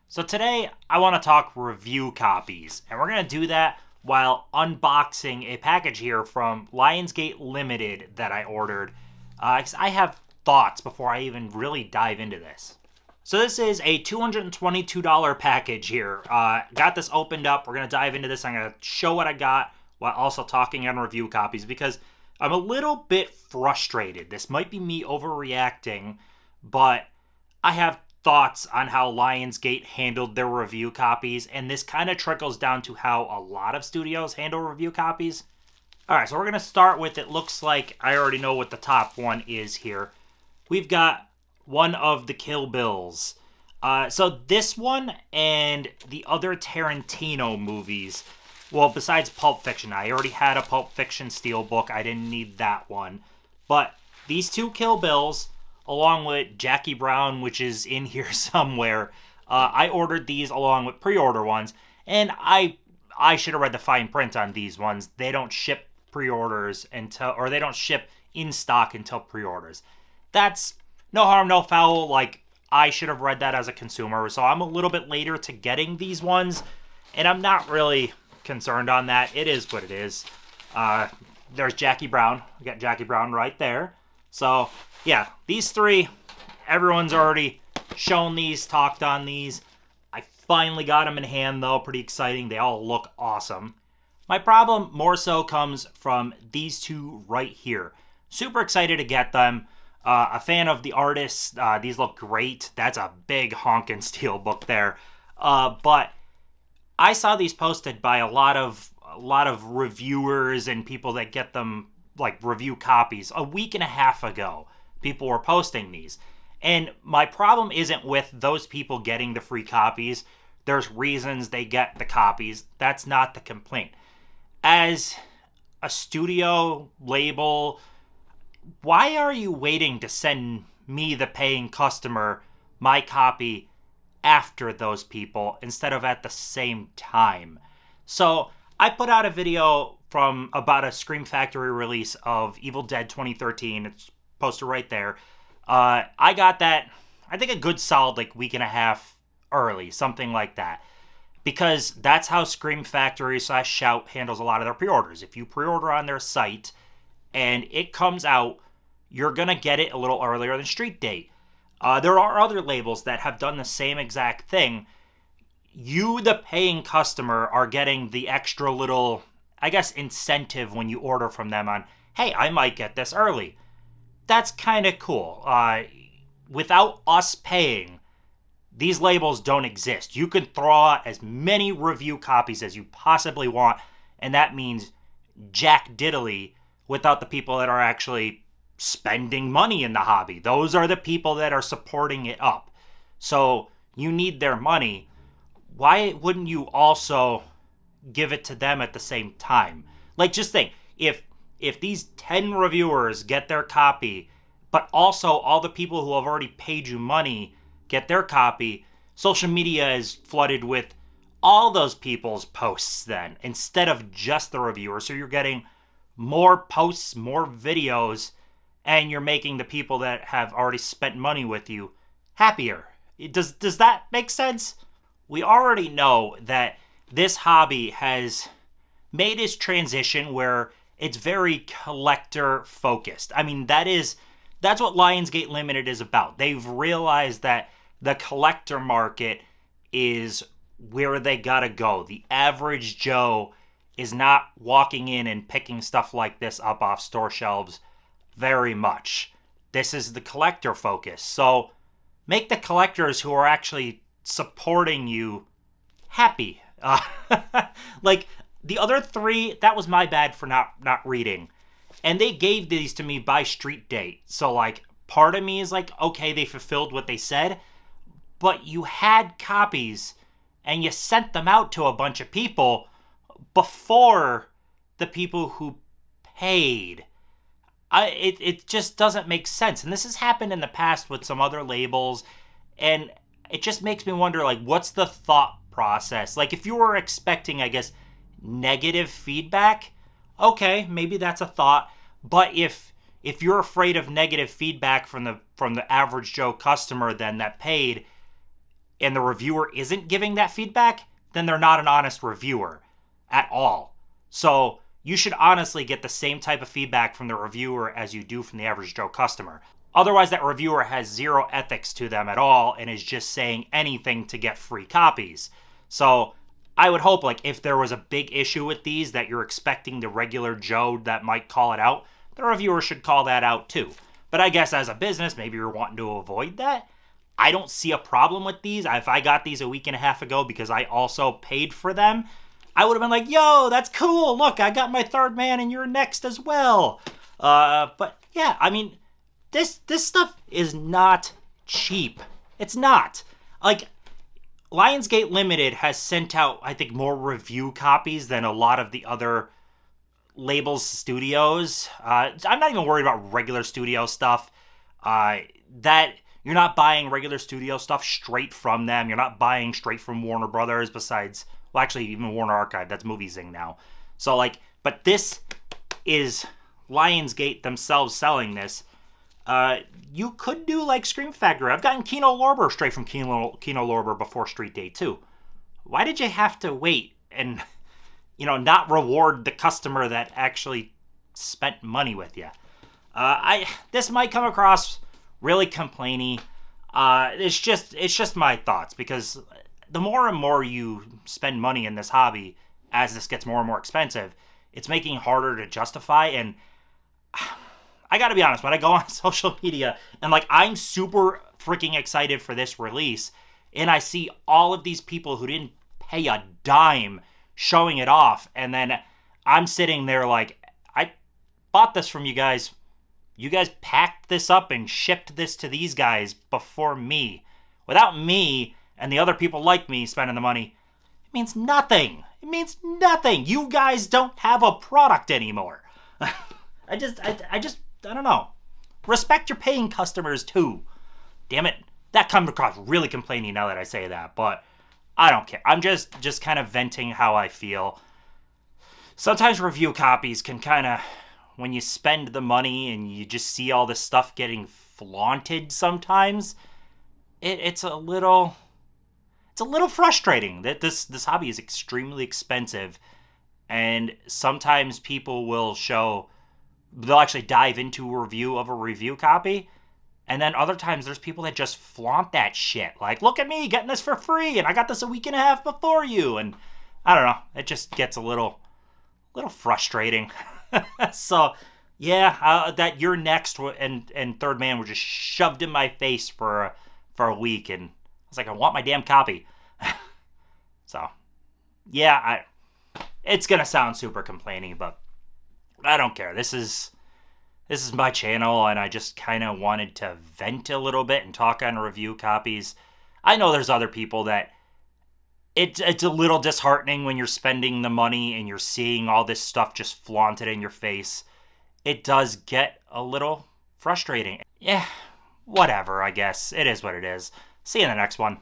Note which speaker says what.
Speaker 1: So today I want to talk review copies, and we're going to do that while unboxing a package here from Lionsgate Limited that I ordered. 'Cause I have thoughts before I even really dive into this. So this is a $222 package here. Got this opened up. We're going to dive into this. I'm going to show what I got while also talking on review copies because I'm a little bit frustrated. This might be me overreacting, but I have thoughts on how Lionsgate handled their review copies, and this kind of trickles down to how a lot of studios handle review copies. Alright, so we're going to start with, it looks like I already know what the top one is here. We've got one of the Kill Bills. So this one and the other Tarantino movies, well, besides Pulp Fiction, I already had a Pulp Fiction steelbook. I didn't need that one. But these two Kill Bills, along with Jackie Brown, which is in here somewhere, I ordered these along with pre-order ones, and I should have read the fine print on these ones. They don't ship pre-orders until, or they don't ship in stock until pre-orders. That's no harm, no foul. Like, I should have read that as a consumer, so I'm a little bit later to getting these ones, and I'm not really concerned on that. It is what it is. There's Jackie Brown. We got Jackie Brown right there. So, yeah, these three, everyone's already shown these, talked on these. I finally got them in hand, though. Pretty exciting. They all look awesome. My problem more so comes from these two right here. Super excited to get them. A fan of the artists. These look great. That's a big honkin' steelbook there. But I saw these posted by a lot of reviewers and people that get them, like, review copies a week and a half ago. People were posting these. And my problem isn't with those people getting the free copies. There's reasons they get the copies. That's not the complaint. As a studio label, why are you waiting to send me, the paying customer, my copy after those people instead of at the same time? So I put out a video from about a Scream Factory release of Evil Dead 2013. It's posted right there. I got that, I think, a good solid like week and a half early, something like that. Because that's how Scream Factory / Shout handles a lot of their pre-orders. If you pre-order on their site and it comes out, you're going to get it a little earlier than street date. There are other labels that have done the same exact thing. You, the paying customer, are getting the extra little, I guess, incentive when you order from them on, hey, I might get this early. That's kind of cool. Without us paying, these labels don't exist. You can throw out as many review copies as you possibly want, and that means jack diddly without the people that are actually spending money in the hobby. Those are the people that are supporting it up. So you need their money. Why wouldn't you also give it to them at the same time? Like, just think, if these 10 reviewers get their copy, but also all the people who have already paid you money get their copy, social media is flooded with all those people's posts then, instead of just the reviewers. So you're getting more posts, more videos, and you're making the people that have already spent money with you happier. Does that make sense? We already know that this hobby has made its transition where it's very collector focused. I mean, that's what Lionsgate Limited is about. They've realized that the collector market is where they gotta go. The average Joe is not walking in and picking stuff like this up off store shelves very much. This is the collector focus. So make the collectors who are actually supporting you happy. Like the other three, that was my bad for not reading. And they gave these to me by street date. So, like, part of me is like, okay, they fulfilled what they said. But you had copies and you sent them out to a bunch of people before the people who paid. It just doesn't make sense. And this has happened in the past with some other labels. And it just makes me wonder, like, what's the thought process? Like, if you were expecting, I guess, negative feedback, okay, maybe that's a thought. But if you're afraid of negative feedback from the average Joe customer then that paid, and the reviewer isn't giving that feedback, then they're not an honest reviewer at all. So you should honestly get the same type of feedback from the reviewer as you do from the average Joe customer. Otherwise, that reviewer has zero ethics to them at all and is just saying anything to get free copies. So I would hope, like, if there was a big issue with these that you're expecting the regular Joe that might call it out, the reviewer should call that out too. But I guess as a business, maybe you're wanting to avoid that. I don't see a problem with these. If I got these a week and a half ago because I also paid for them, I would have been like, yo, that's cool. Look, I got my third man and you're next as well. But yeah, I mean, this stuff is not cheap. It's not. Like, Lionsgate Limited has sent out, I think, more review copies than a lot of the other labels, studios. I'm not even worried about regular studio stuff. That you're not buying regular studio stuff straight from them. You're not buying straight from Warner Brothers, besides, well, actually, even Warner Archive. That's Movie Zing now. So, like, but this is Lionsgate themselves selling this. You could do, like, Scream Factory. I've gotten Kino Lorber straight from Kino Lorber before Street Day 2. Why did you have to wait and, not reward the customer that actually spent money with you? This might come across really complainy. It's just my thoughts, because the more and more you spend money in this hobby, as this gets more and more expensive, it's making it harder to justify. And I gotta be honest, when I go on social media and, like, I'm super freaking excited for this release, and I see all of these people who didn't pay a dime showing it off, and then I'm sitting there like, I bought this from you guys. You guys packed this up and shipped this to these guys before me. Without me and the other people like me spending the money, it means nothing. It means nothing. You guys don't have a product anymore. I don't know. Respect your paying customers too. Damn it. That comes across really complaining now that I say that, but I don't care. I'm just kind of venting how I feel. Sometimes review copies can kind of, when you spend the money and you just see all this stuff getting flaunted sometimes, it's a little frustrating that this hobby is extremely expensive, and sometimes people they'll actually dive into a review of a review copy, and then other times there's people that just flaunt that shit. Like, look at me getting this for free, and I got this a week and a half before you, and I don't know, it just gets a little frustrating. So, yeah, that you're next and Third Man were just shoved in my face for a week, and I was like, I want my damn copy. So, yeah, it's gonna sound super complaining, but I don't care. This is my channel, and I just kind of wanted to vent a little bit and talk on review copies. I know there's other people that it's a little disheartening when you're spending the money and you're seeing all this stuff just flaunted in your face. It does get a little frustrating. Yeah, whatever, I guess. It is what it is. See you in the next one.